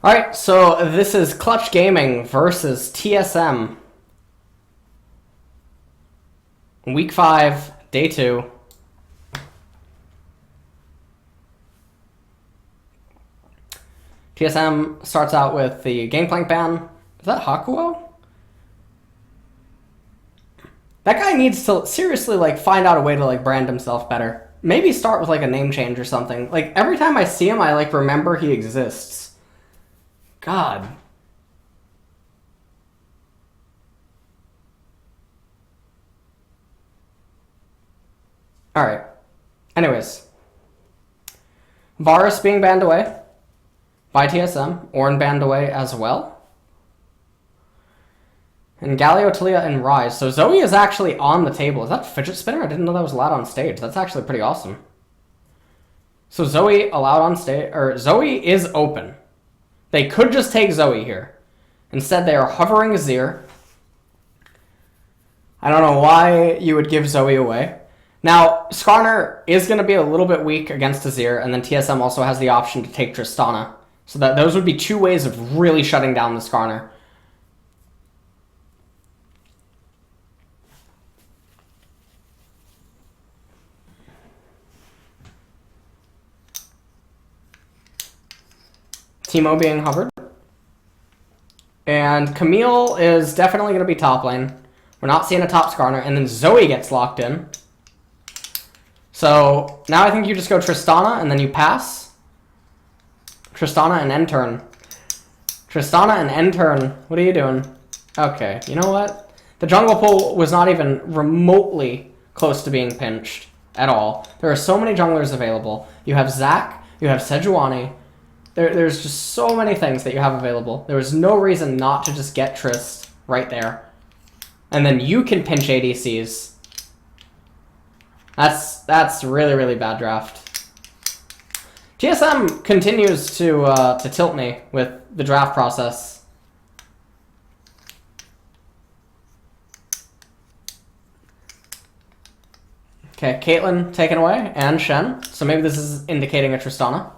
Alright, so this is ClutchGaming versus TSM. Week 5, Day 2. TSM starts out with the Gangplank ban. Is that Hakuo? That guy needs to seriously find out a way to brand himself better. Maybe start with a name change or something. Every time I see him, I remember he exists. God. Alright. Anyways. Varus being banned away by TSM. Ornn banned away as well. And Galio, Talia, and Rise. So Zoe is actually on the table. Is that Fidget Spinner? I didn't know that was allowed on stage. That's actually pretty awesome. So Zoe allowed on stage, or Zoe is open. They could just take Zoe here. Instead, they are hovering Azir. I don't know why you would give Zoe away. Now, Skarner is going to be a little bit weak against Azir, and then TSM also has the option to take Tristana. So that those would be two ways of really shutting down the Skarner. Teemo being hovered. And Camille is definitely going to be top lane. We're not seeing a top Skarner. And then Zoe gets locked in. So now I think you just go Tristana and then you pass. Tristana and end turn. Tristana and end turn. What are you doing? Okay, you know what? The jungle pool was not even remotely close to being pinched at all. There are so many junglers available. You have Zac, you have Sejuani. There's just so many things that you have available. There was no reason not to just get Trist right there. And then you can pinch ADCs. That's really, really bad draft. TSM continues to tilt me with the draft process. Okay, Caitlyn taken away, and Shen. So maybe this is indicating a Tristana.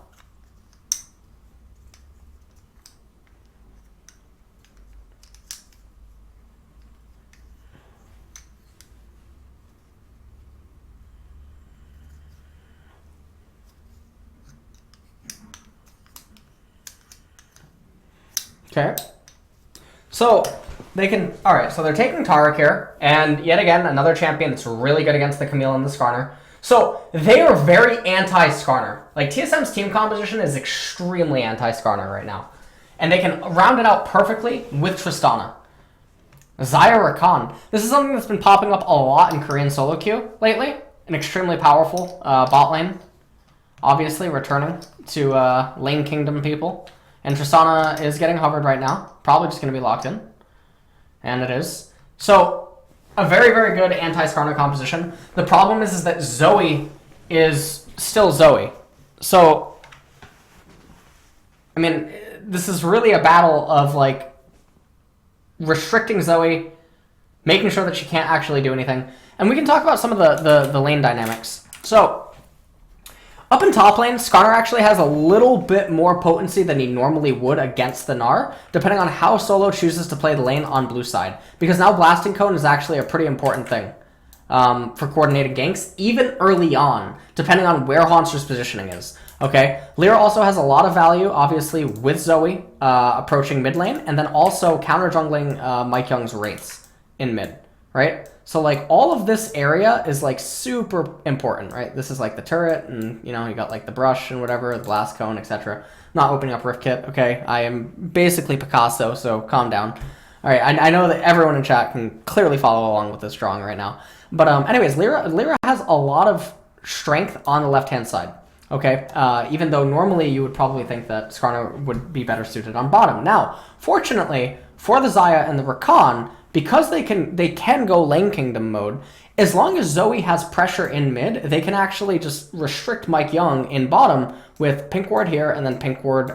Okay. So they can. Alright, so they're taking Taric here, and yet again, another champion that's really good against the Camille and the Skarner. So they are very anti-Skarner. TSM's team composition is extremely anti-Skarner right now. And they can round it out perfectly with Tristana. Xayah Rakan. This is something that's been popping up a lot in Korean solo queue lately. An extremely powerful bot lane. Obviously returning to Lane Kingdom people. And Tristana is getting hovered right now. Probably just going to be locked in. And it is. So, a very, very good anti-Skarner composition. The problem is that Zoe is still Zoe. So, I mean, this is really a battle of, restricting Zoe, making sure that she can't actually do anything. And we can talk about some of the lane dynamics. So, up in top lane, Skarner actually has a little bit more potency than he normally would against the Gnar, depending on how Solo chooses to play the lane on blue side. Because now Blasting Cone is actually a pretty important thing for coordinated ganks, even early on, depending on where Haunster's positioning is. Okay, Lyra also has a lot of value, obviously, with Zoe approaching mid lane, and then also counter-jungling Mike Young's Wraiths in mid, right? So, all of this area is, super important, right? This is, the turret, and, you got, the brush and whatever, the blast cone, etc. Not opening up Rift Kit, okay? I am basically Picasso, so calm down. All right, I know that everyone in chat can clearly follow along with this drawing right now. But, anyways, Lyra has a lot of strength on the left-hand side, okay? Even though normally you would probably think that Skarner would be better suited on bottom. Now, fortunately, for the Xayah and the Rakan, because they can go Lane Kingdom mode, as long as Zoe has pressure in mid, they can actually just restrict Mike Young in bottom with Pink Ward here and then Pink Ward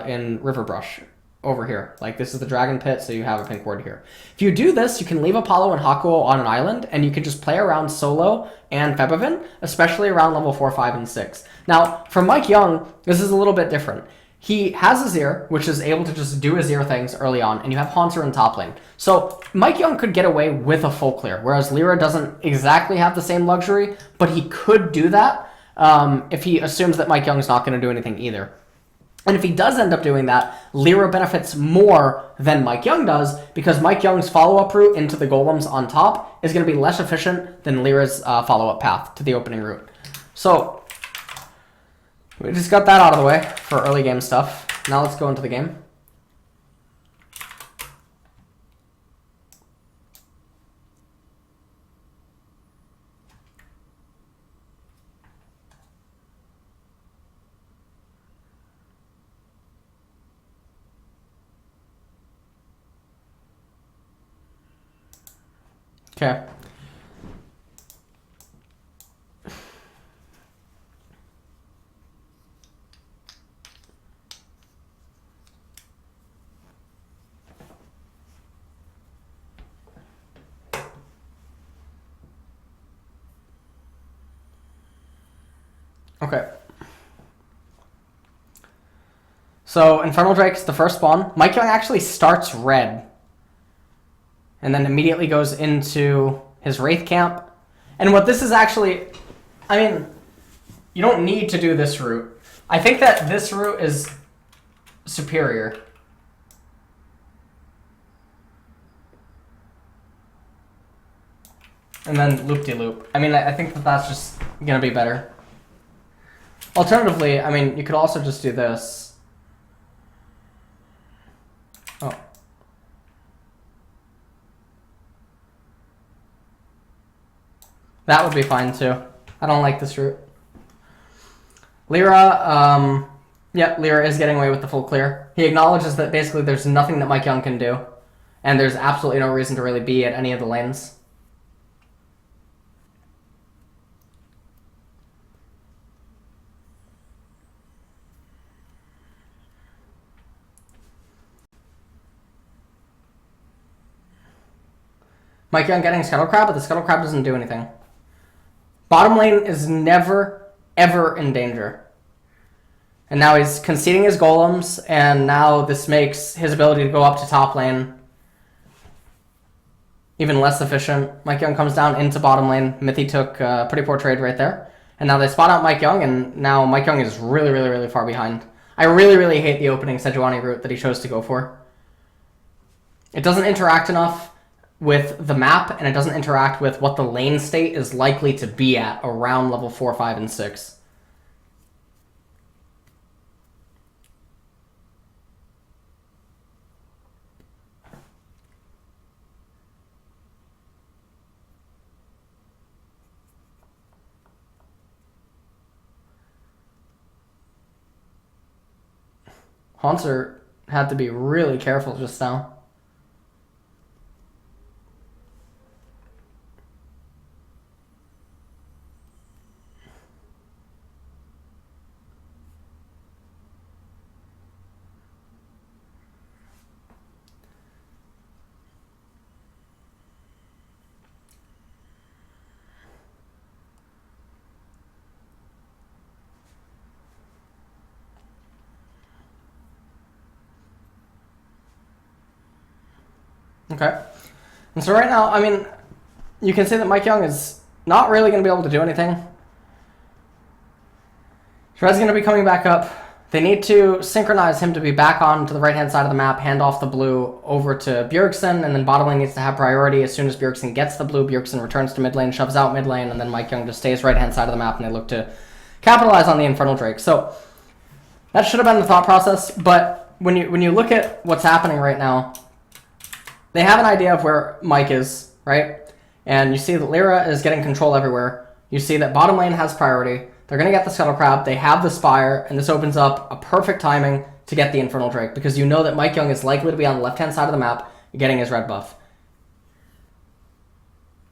in Riverbrush over here. This is the Dragon Pit, so you have a Pink Ward here. If you do this, you can leave Apollo and Hakuo on an island, and you can just play around Solo and Febivin, especially around level 4, 5, and 6. Now, for Mike Young, this is a little bit different. he has Azir, which is able to just do Azir things early on, and you have Haunter in top lane. So Mike Young could get away with a full clear, whereas Lyra doesn't exactly have the same luxury, but he could do that if he assumes that Mike Young's not going to do anything either. And if he does end up doing that, Lyra benefits more than Mike Young does, because Mike Young's follow-up route into the golems on top is going to be less efficient than Lyra's follow-up path to the opening route. So we just got that out of the way for early game stuff. Now let's go into the game. Okay. Okay. So Infernal Drake's the first spawn. Mike Young actually starts red, and then immediately goes into his Wraith camp. And what this is actually, I mean, you don't need to do this route. I think that this route is superior. And then loop-de-loop. I mean, I think that that's just going to be better. Alternatively, I mean, you could also just do this. Oh. That would be fine too. I don't like this route. Lyra, yeah, Lyra is getting away with the full clear. He acknowledges that basically there's nothing that Mike Young can do, and there's absolutely no reason to really be at any of the lanes. Mike Young getting Scuttle Crab, but the Scuttle Crab doesn't do anything. Bottom lane is never, ever in danger. And now he's conceding his golems, and now this makes his ability to go up to top lane even less efficient. Mike Young comes down into bottom lane. Mithy took a pretty poor trade right there. And now they spot out Mike Young, and now Mike Young is really, really, really far behind. I really, really hate the opening Sejuani route that he chose to go for. It doesn't interact enough with the map, and it doesn't interact with what the lane state is likely to be at around level 4, 5, and 6. Haunter had to be really careful just now. Okay. And so right now, I mean, you can see that Mike Young is not really going to be able to do anything. Shred's going to be coming back up. They need to synchronize him to be back on to the right-hand side of the map, hand off the blue over to Bjergsen, and then bottom lane needs to have priority. As soon as Bjergsen gets the blue, Bjergsen returns to mid lane, shoves out mid lane, and then Mike Young just stays right-hand side of the map, and they look to capitalize on the Infernal Drake. So that should have been the thought process, but when you look at what's happening right now, they have an idea of where Mike is, right? And you see that Lyra is getting control everywhere. You see that bottom lane has priority. They're going to get the Scuttle Crab. They have the Spire, and this opens up a perfect timing to get the Infernal Drake, because you know that Mike Young is likely to be on the left-hand side of the map getting his red buff.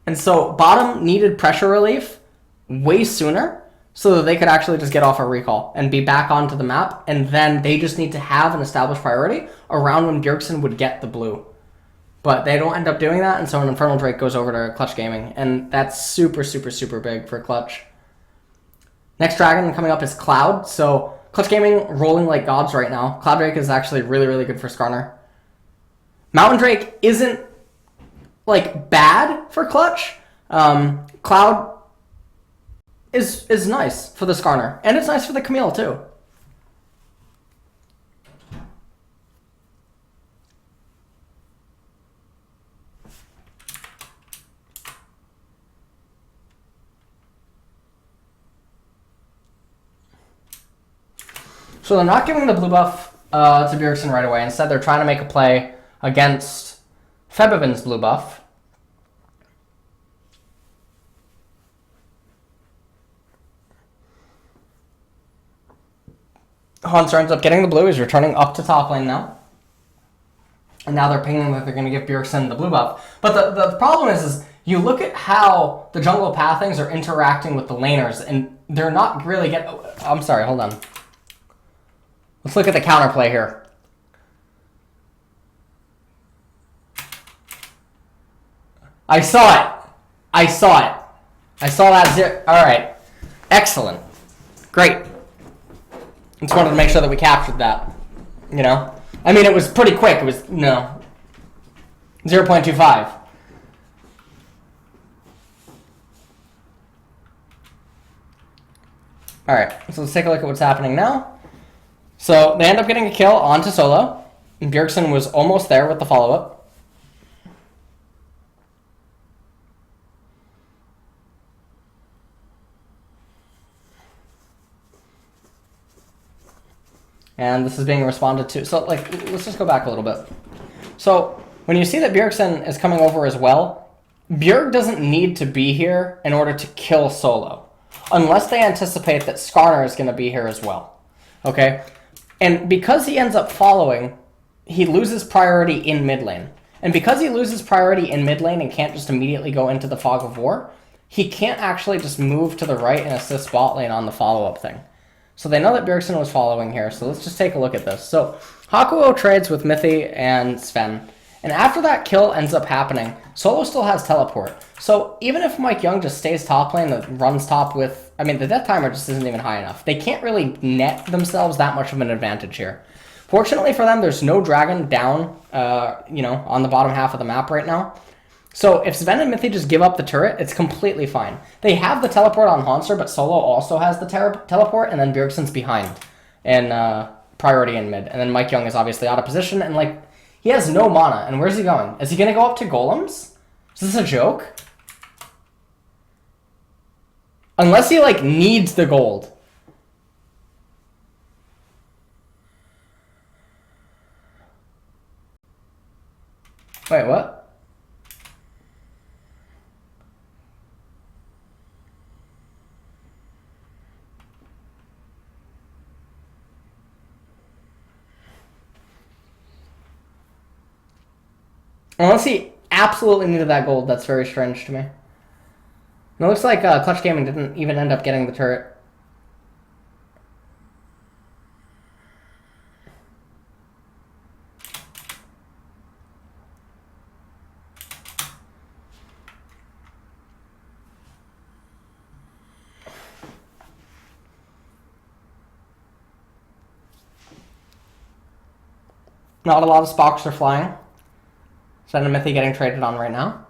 And so bottom needed pressure relief way sooner so that they could actually just get off a recall and be back onto the map, and then they just need to have an established priority around when Bjergsen would get the blue. But they don't end up doing that, and so an Infernal Drake goes over to ClutchGaming, and that's super, super, super big for Clutch. Next dragon coming up is Cloud, so ClutchGaming rolling like gods right now. Cloud Drake is actually really, really good for Skarner. Mountain Drake isn't like bad for Clutch. Cloud is nice for the Skarner, and it's nice for the Camille too. So they're not giving the blue buff to Bjergsen right away. Instead, they're trying to make a play against Febiven's blue buff. Hanser ends up getting the blue. He's returning up to top lane now. And now they're pinging that they're going to give Bjergsen the blue buff. But the problem is you look at how the jungle pathings are interacting with the laners, and they're not really getting... Oh, I'm sorry, hold on. Let's look at the counterplay here. I saw it. I saw it. I saw that zero. All right. Excellent. Great. Just wanted to make sure that we captured that. You know? I mean, it was pretty quick. It was, 0.25. All right. So let's take a look at what's happening now. So they end up getting a kill onto solo. And Bjergsen was almost there with the follow-up. And this is being responded to. So, like, let's just go back a little bit. So when you see that Bjergsen is coming over as well, Bjerg doesn't need to be here in order to kill solo. Unless they anticipate that Skarner is going to be here as well. Okay? And because he ends up following, he loses priority in mid lane. And because he loses priority in mid lane and can't just immediately go into the Fog of War, he can't actually just move to the right and assist bot lane on the follow-up thing. So they know that Bjergsen was following here, so let's just take a look at this. So Hakuo trades with Mithy and Sven. And after that kill ends up happening, Solo still has teleport. So even if Mike Young just stays top lane, that runs top with... I mean, the death timer just isn't even high enough. They can't really net themselves that much of an advantage here. Fortunately for them, there's no dragon down, on the bottom half of the map right now. So if Sven and Mithy just give up the turret, it's completely fine. They have the teleport on Hanser, but Solo also has the teleport, and then Bjergsen's behind in priority in mid. And then Mike Young is obviously out of position, and like... He has no mana, and where's he going? Is he going to go up to golems? Is this a joke? Unless he, like, needs the gold. Wait, what? Unless he absolutely needed that gold, that's very strange to me. And it looks like ClutchGaming didn't even end up getting the turret. Not a lot of Spocks are flying. Sven and Mithy getting traded on right now.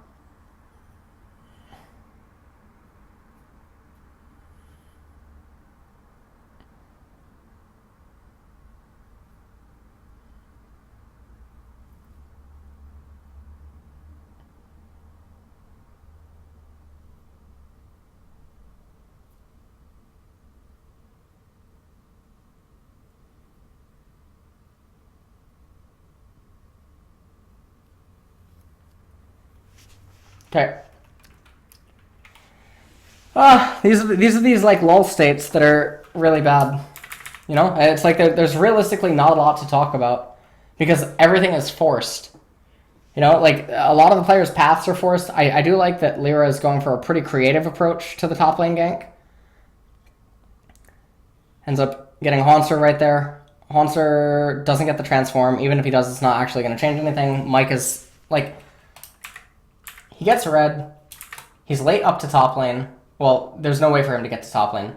Okay. These are these like lull states that are really bad. You know, it's like there's realistically not a lot to talk about because everything is forced. You know, like a lot of the players' paths are forced. I do like that Lyra is going for a pretty creative approach to the top lane gank. Ends up getting Hanser right there. Hanser doesn't get the transform. Even if he does, it's not actually going to change anything. Mike is like... He gets red. He's late up to top lane. Well, there's no way for him to get to top lane.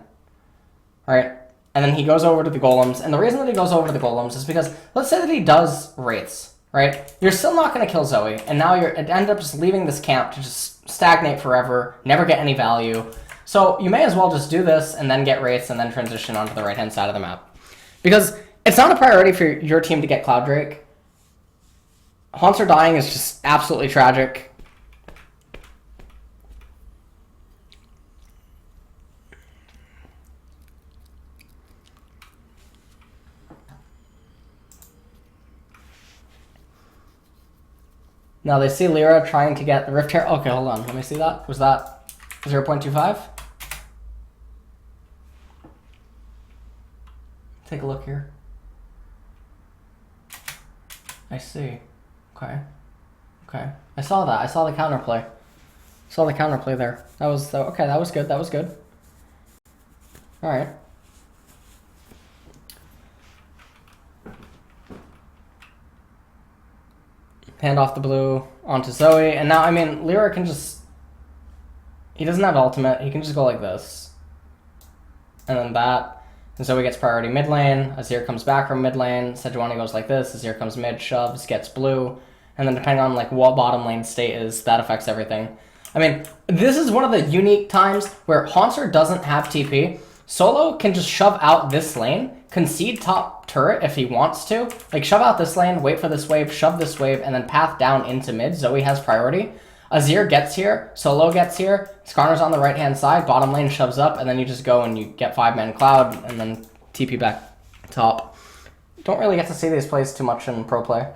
Right? and then he goes over to the golems. And the reason that he goes over to the golems is because, let's say that he does wraiths, right? You're still not going to kill Zoe, and now you end up just leaving this camp to just stagnate forever, never get any value. So you may as well just do this, and then get wraiths, and then transition onto the right-hand side of the map. Because it's not a priority for your team to get Cloud Drake. Haunter dying is just absolutely tragic. Now they see Lyra trying to get the Rift Herald. Okay, hold on. Let me see that. Was that 0.25? Take a look here. I see. Okay. Okay. I saw that. I saw the counterplay. Saw the counterplay there. That was okay. That was good. That was good. All right. Hand off the blue onto Zoe, and now, I mean, Lyra can just... He doesn't have ultimate. He can just go like this. And then that. And Zoe gets priority mid lane. Azir comes back from mid lane. Sejuani goes like this. Azir comes mid, shoves, gets blue. And then depending on like what bottom lane state is, that affects everything. I mean, this is one of the unique times where Haunter doesn't have TP. Solo can just shove out this lane, concede top turret if he wants to. Like, shove out this lane, wait for this wave, shove this wave, and then path down into mid. Zoe has priority. Azir gets here, Solo gets here, Skarner's on the right-hand side, bottom lane shoves up, and then you just go and you get 5-man Cloud, and then TP back top. Don't really get to see these plays too much in pro play.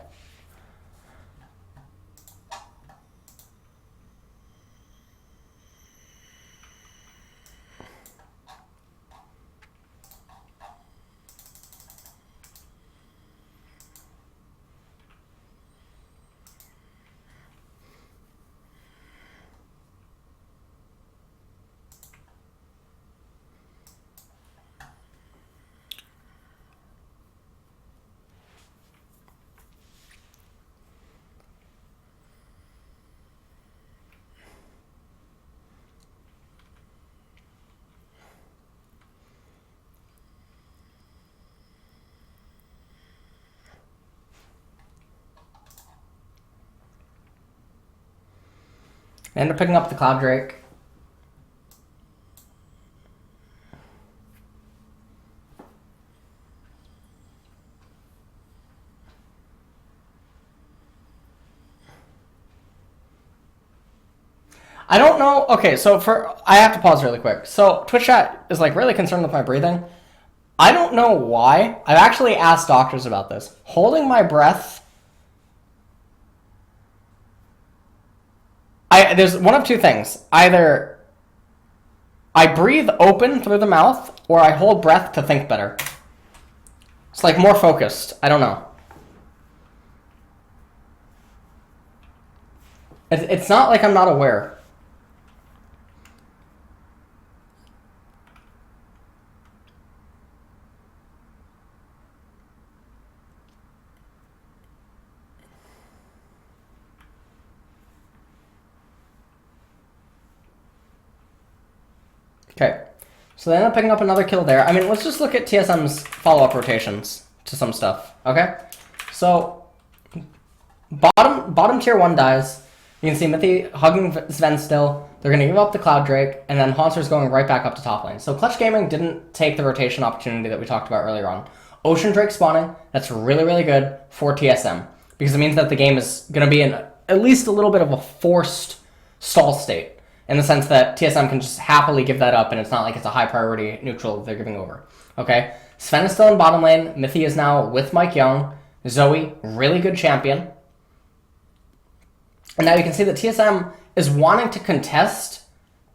I end up picking up the Cloud Drake. I don't know. Okay, so I have to pause really quick. So Twitch chat is like really concerned with my breathing. I don't know why. I've actually asked doctors about this. Holding my breath. There's one of two things. Either I breathe open through the mouth, or I hold breath to think better. It's like more focused. I don't know. It's not like I'm not aware. Okay, so they end up picking up another kill there. I mean, let's just look at TSM's follow-up rotations to some stuff, okay? So, bottom tier 1 dies. You can see Mithy hugging Sven still. They're going to give up the Cloud Drake, and then Haunter's going right back up to top lane. So ClutchGaming didn't take the rotation opportunity that we talked about earlier on. Ocean Drake spawning, that's really, really good for TSM, because it means that the game is going to be in at least a little bit of a forced stall state, in the sense that TSM can just happily give that up, and it's not like it's a high priority neutral they're giving over. Okay? Sven is still in bottom lane. Mithy is now with Mike Young. Zoe, really good champion. And now you can see that TSM is wanting to contest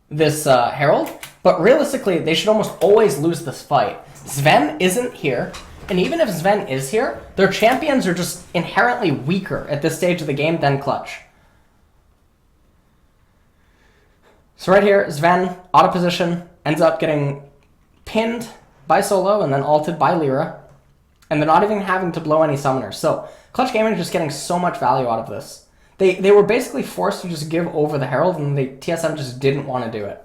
this Herald, but realistically, they should almost always lose this fight. Sven isn't here, and even if Sven is here, their champions are just inherently weaker at this stage of the game than Clutch. So right here, Sven, out of position, ends up getting pinned by Solo and then ulted by Lyra. And they're not even having to blow any summoners. So ClutchGaming is just getting so much value out of this. They were basically forced to just give over the Herald, and TSM just didn't want to do it.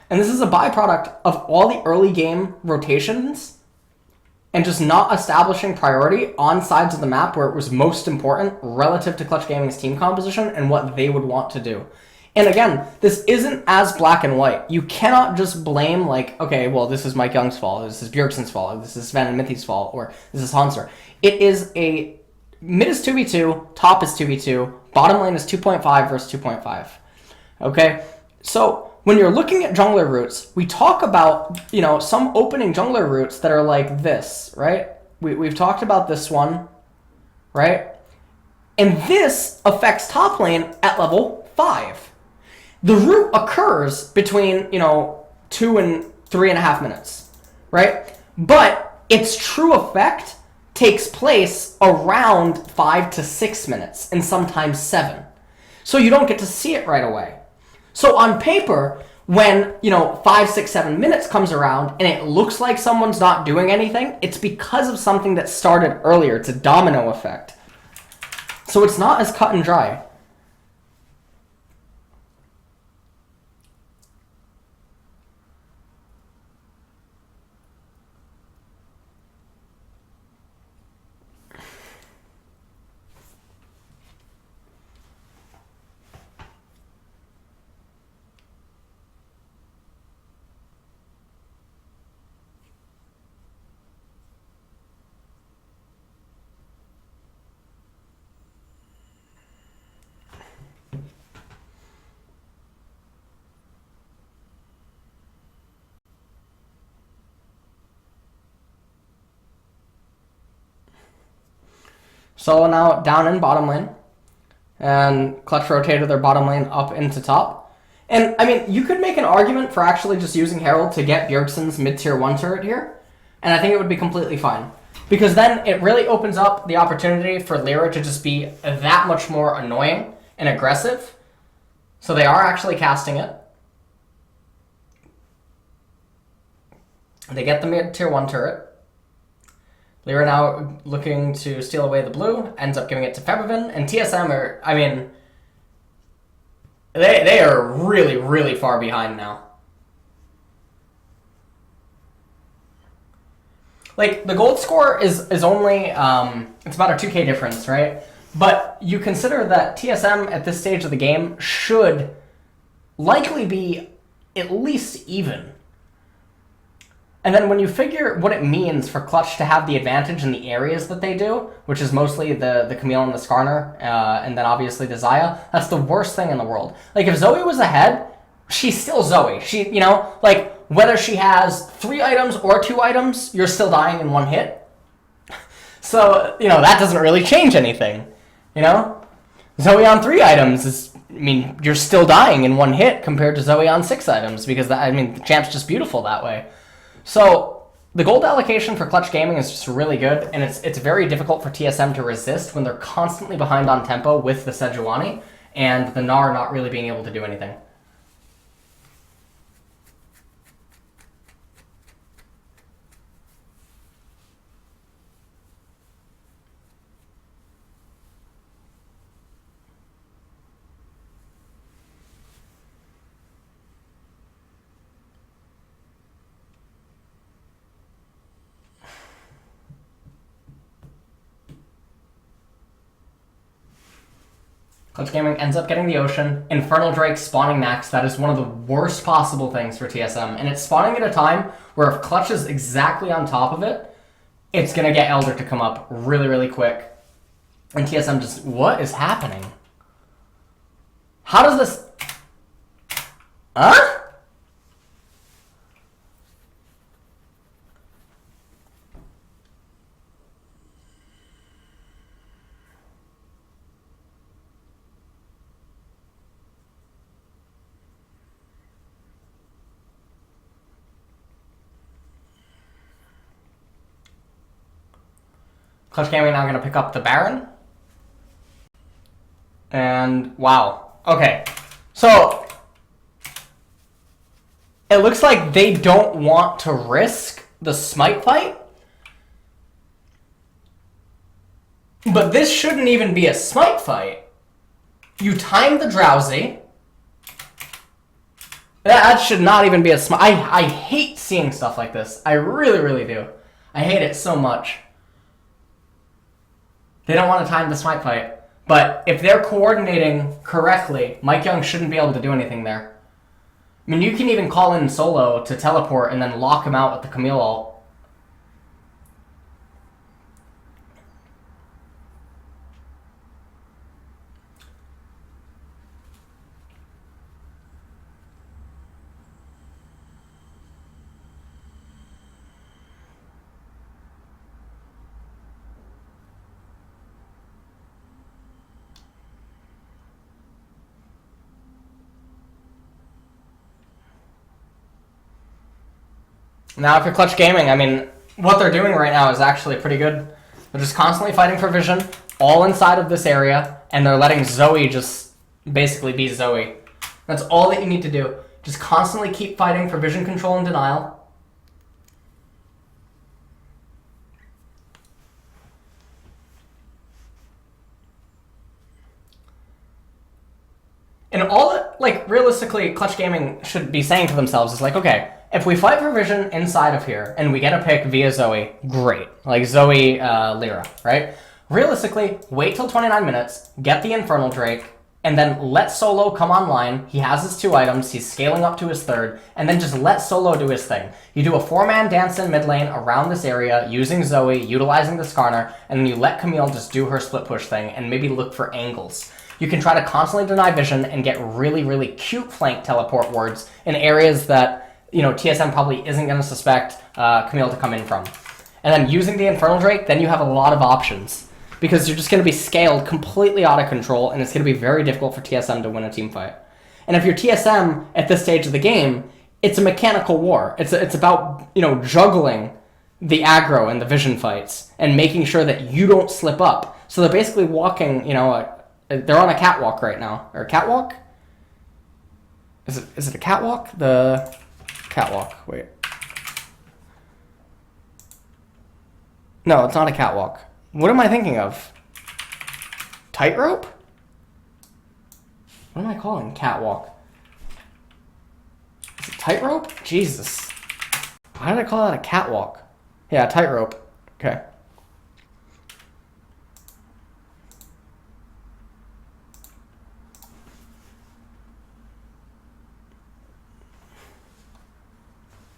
And this is a byproduct of all the early game rotations and just not establishing priority on sides of the map where it was most important relative to ClutchGaming's team composition and what they would want to do. And again, this isn't as black and white. You cannot just blame, like, okay, well, this is Mike Young's fault, this is Bjergsen's fault, this is Sven and Mithy's fault, or this is Hanser. It is a mid is 2v2, top is 2v2, bottom lane is 2.5 versus 2.5. Okay? So when you're looking at jungler routes, we talk about, you know, some opening jungler routes that are like this, right? We've talked about this one, right? And this affects top lane at level 5. The route occurs between, you know, 2 and 3.5 minutes, right? But its true effect takes place around 5 to 6 minutes, and sometimes 7. So you don't get to see it right away. So on paper, when, you know, 5, 6, 7 minutes comes around and it looks like someone's not doing anything, it's because of something that started earlier. It's a domino effect. So it's not as cut and dry. Solo now down in bottom lane, and Clutch rotated their bottom lane up into top. And, I mean, you could make an argument for actually just using Herald to get Bjergsen's mid-tier 1 turret here, and I think it would be completely fine. Because then it really opens up the opportunity for Lyra to just be that much more annoying and aggressive. So they are actually casting it. They get the mid-tier 1 turret. Lyra now looking to steal away the blue, ends up giving it to Febrevin, and TSM are, I mean, they are really, really far behind now. Like, the gold score is only, it's about a 2k difference, right? But you consider that TSM at this stage of the game should likely be at least even. And then when you figure what it means for Clutch to have the advantage in the areas that they do, which is mostly the Camille and the Skarner, and then obviously the Xayah, that's the worst thing in the world. Like, if Zoe was ahead, she's still Zoe. She, you know, like, whether she has 3 items or 2 items, you're still dying in 1 hit. So, you know, that doesn't really change anything, you know? Zoe on 3 items is, I mean, you're still dying in 1 hit compared to Zoe on 6 items, because, that, I mean, the champ's just beautiful that way. So the gold allocation for ClutchGaming is just really good, and it's very difficult for TSM to resist when they're constantly behind on tempo with the Sejuani and the Gnar not really being able to do anything. ClutchGaming ends up getting the Ocean. Infernal Drake spawning next. That is one of the worst possible things for TSM. And it's spawning at a time where if Clutch is exactly on top of it, it's going to get Elder to come up really, really quick. And TSM just, what is happening? How does this... Huh? ClutchGaming now going to pick up the Baron. And, wow. Okay. So, it looks like they don't want to risk the smite fight. But this shouldn't even be a smite fight. You time the Drowsy. That should not even be a smart. I hate seeing stuff like this. I really, really do. I hate it so much. They don't want to time the smite fight. But if they're coordinating correctly, Mike Young shouldn't be able to do anything there. I mean, you can even call in solo to teleport and then lock him out with the Camille ult. Now, if you're ClutchGaming, I mean, what they're doing right now is actually pretty good. They're just constantly fighting for vision, all inside of this area, and they're letting Zoe just basically be Zoe. That's all that you need to do. Just constantly keep fighting for vision control and denial. And all that, like, realistically, ClutchGaming should be saying to themselves is like, okay, if we fight for vision inside of here and we get a pick via Zoe, great. Like Zoe Lyra, right? Realistically, wait till 29 minutes, get the Infernal Drake, and then let Solo come online. He has his 2 items, he's scaling up to his 3rd, and then just let Solo do his thing. You do a 4-man dance in mid lane around this area using Zoe, utilizing the Skarner, and then you let Camille just do her split push thing and maybe look for angles. You can try to constantly deny vision and get really, really cute flank teleport wards in areas that, you know, TSM probably isn't going to suspect Camille to come in from. And then using the Infernal Drake, then you have a lot of options. Because you're just going to be scaled completely out of control, and it's going to be very difficult for TSM to win a team fight. And if you're TSM at this stage of the game, it's a mechanical war. It's about, you know, juggling the aggro and the vision fights, and making sure that you don't slip up. So they're basically walking, you know, they're on a catwalk right now. Or a catwalk? Is it a catwalk? The catwalk, wait. No, it's not a catwalk. What am I thinking of? Tightrope? What am I calling catwalk? Is it tightrope? Jesus. Why did I call that a catwalk? Yeah, tightrope. Okay.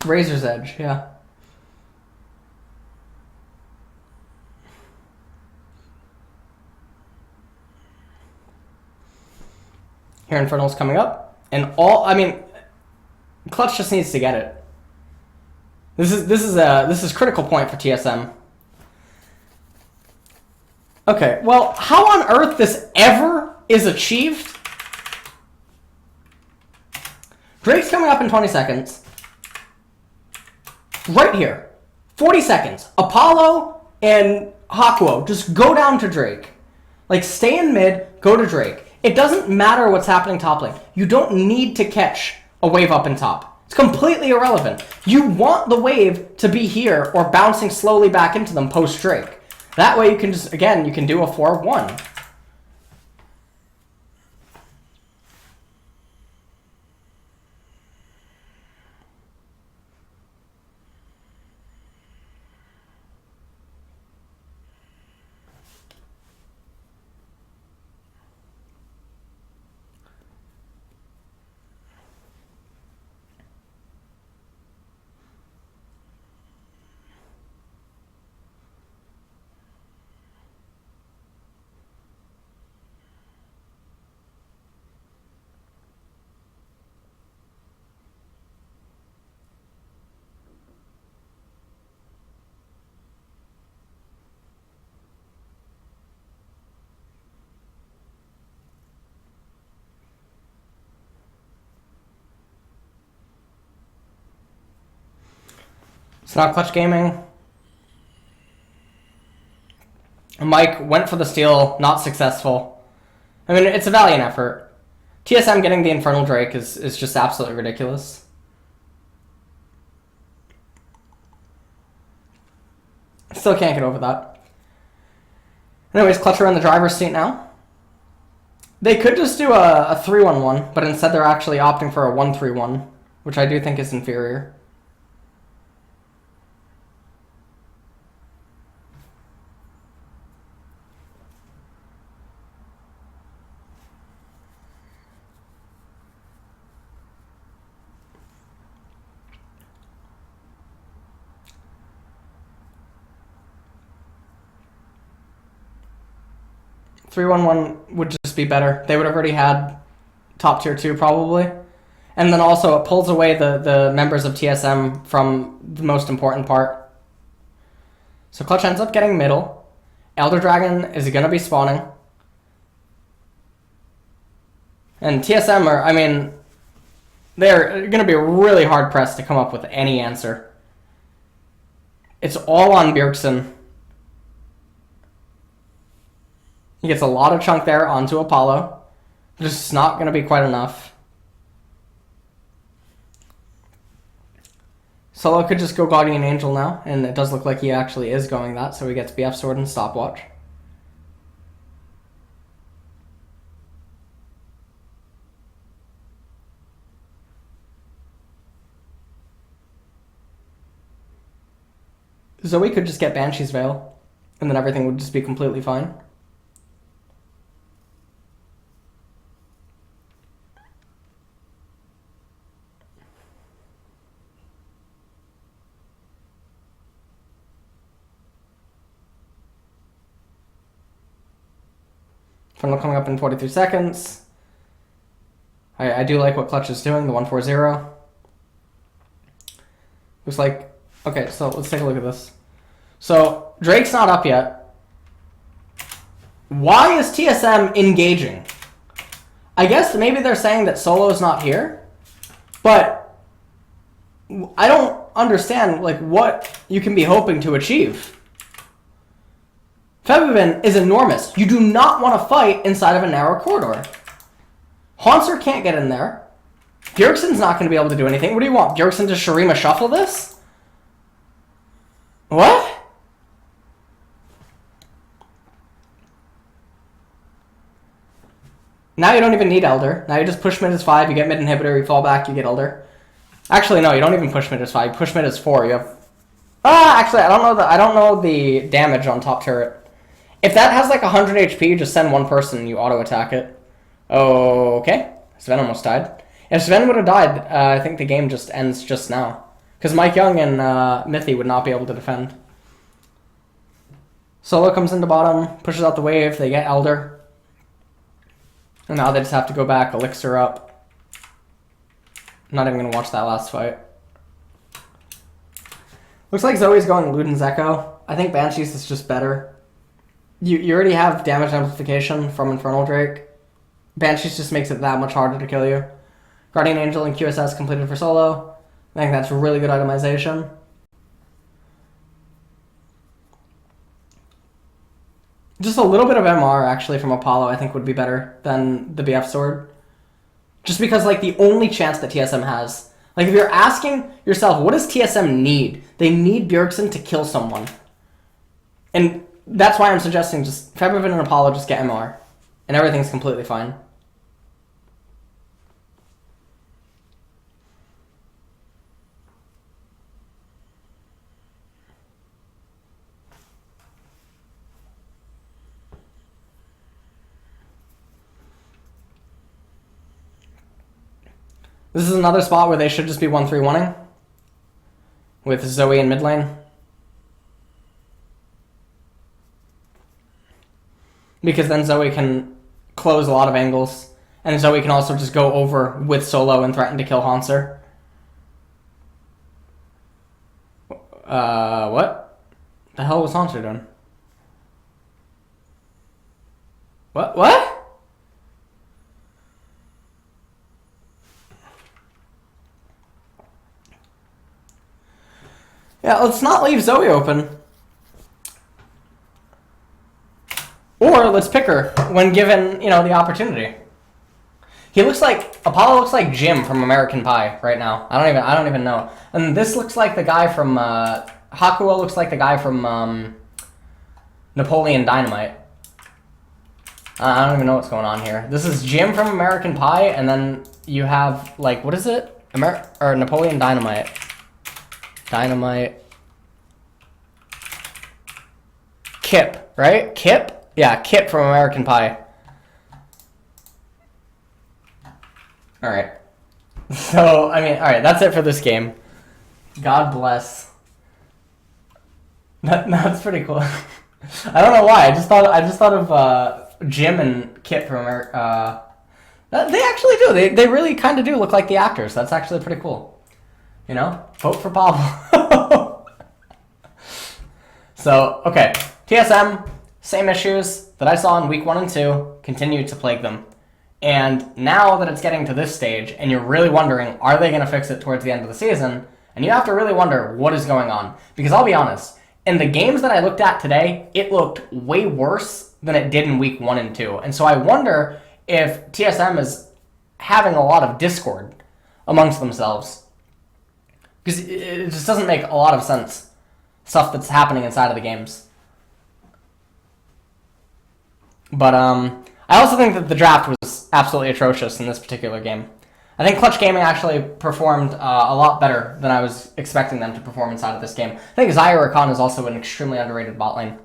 Razor's Edge, yeah. Here Infernal's coming up. And I mean, Clutch just needs to get it. This is critical point for TSM. Okay, well, how on earth this ever is achieved? Drake's coming up in 20 seconds. Right here. 40 seconds. Apollo and Hakuo just go down to Drake. Like, stay in mid, go to Drake. It doesn't matter what's happening top lane. You don't need to catch a wave up in top. It's completely irrelevant. You want the wave to be here or bouncing slowly back into them post Drake. That way you can just, again, you can do a 4-1. It's not ClutchGaming. Mike went for the steal, not successful. I mean, it's a valiant effort. TSM getting the Infernal Drake is just absolutely ridiculous. Still can't get over that. Anyways, Clutch are in the driver's seat now. They could just do a 3-1-1, but instead they're actually opting for a 1-3-1. which I do think is inferior. (3-1-1) would just be better. They would have already had top tier 2 probably. And then also it pulls away the members of TSM from the most important part. So Clutch ends up getting middle. Elder Dragon is going to be spawning. And TSM are, I mean, they're going to be really hard pressed to come up with any answer. It's all on Bjergsen. He gets a lot of chunk there onto Apollo. Just not going to be quite enough. Solo could just go Guardian Angel now, and it does look like he actually is going that, so he gets BF Sword and Stopwatch. Zoe could just get Banshee's Veil, and then everything would just be completely fine. Funnel coming up in 43 seconds. I do like what Clutch is doing, the 1-4-0. Looks like... Okay, so let's take a look at this. So, Drake's not up yet. Why is TSM engaging? I guess maybe they're saying that Solo's not here. But I don't understand like what you can be hoping to achieve. Febvin is enormous. You do not want to fight inside of a narrow corridor. Haunter can't get in there. Bjergsen's not going to be able to do anything. What do you want? Bjergsen to Shurima shuffle this? What? Now you don't even need Elder. Now you just push mid as 5, you get mid inhibitor, you fall back, you get Elder. Actually, no, you don't even push mid as 5. You push mid as 4. You have... actually, I don't know the damage on top turret. If that has like 100 HP, you just send one person and you auto-attack it. Okay. Sven almost died. If Sven would have died, I think the game just ends just now. Because Mike Young and Mithy would not be able to defend. Solo comes into bottom, pushes out the wave, they get Elder. And now they just have to go back, Elixir up. I'm not even going to watch that last fight. Looks like Zoe's going Luden's Echo. I think Banshee's is just better. You already have damage amplification from Infernal Drake. Banshee's just makes it that much harder to kill you. Guardian Angel and QSS completed for Solo. I think that's really good itemization. Just a little bit of MR actually from Apollo I think would be better than the BF Sword. Just because like the only chance that TSM has. Like if you're asking yourself, what does TSM need? They need Bjergsen to kill someone. And that's why I'm suggesting just Febvin and Apollo just get MR. And everything's completely fine. This is another spot where they should just be 1-3-1-ing. With Zoe in mid lane. Because then Zoe can close a lot of angles. And Zoe can also just go over with Solo and threaten to kill Haunter. What? The hell was Haunter doing? What? Yeah, let's not leave Zoe open. Or let's pick her when given, you know, the opportunity. He looks like Apollo looks like Jim from American Pie right now. I don't even know. And this looks like the guy from Hakuo looks like the guy from Napoleon Dynamite. I don't even know what's going on here. This is Jim from American Pie, and then you have like what is it? or Napoleon Dynamite. Dynamite. Kip, right? Kip? Yeah, Kip from American Pie. Alright. So, I mean, alright, that's it for this game. God bless. That's pretty cool. I don't know why. I just thought of Jim and Kip from America. They actually do. They really kind of do look like the actors. That's actually pretty cool. You know? Vote for Pablo. So, okay. TSM, same issues that I saw in week 1 and 2, continue to plague them. And now that it's getting to this stage, and you're really wondering, are they going to fix it towards the end of the season? And you have to really wonder what is going on. Because I'll be honest, in the games that I looked at today, it looked way worse than it did in week 1 and 2. And so I wonder if TSM is having a lot of discord amongst themselves. Because it just doesn't make a lot of sense, stuff that's happening inside of the games. But I also think that the draft was absolutely atrocious in this particular game. I think ClutchGaming actually performed a lot better than I was expecting them to perform inside of this game. I think Zyra Khan is also an extremely underrated bot lane.